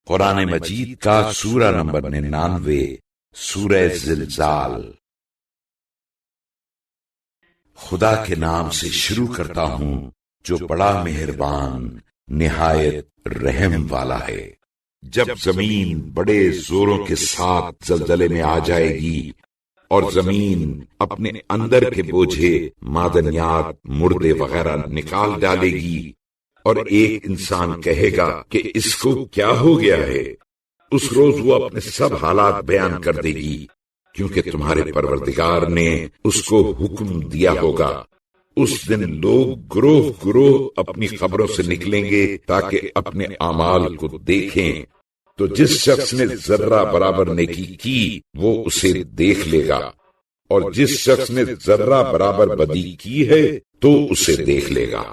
قرآن مجید کا سورہ نمبر 99، سورہ زلزال۔ خدا کے نام سے شروع کرتا ہوں جو بڑا مہربان نہایت رحم والا ہے۔ جب زمین بڑے زوروں کے ساتھ زلزلے میں آ جائے گی اور زمین اپنے اندر کے بوجھے معدنیات مردے وغیرہ نکال ڈالے گی، اور ایک انسان کہے گا کہ اس کو کیا ہو گیا ہے، اس روز وہ اپنے سب حالات بیان کر دے گی، کیونکہ تمہارے پروردگار نے اس کو حکم دیا ہوگا۔ اس دن لوگ گروہ گروہ اپنی قبروں سے نکلیں گے تاکہ اپنے اعمال کو دیکھیں، تو جس شخص نے ذرہ برابر نیکی کی وہ اسے دیکھ لے گا، اور جس شخص نے ذرہ برابر بدی کی ہے تو اسے دیکھ لے گا۔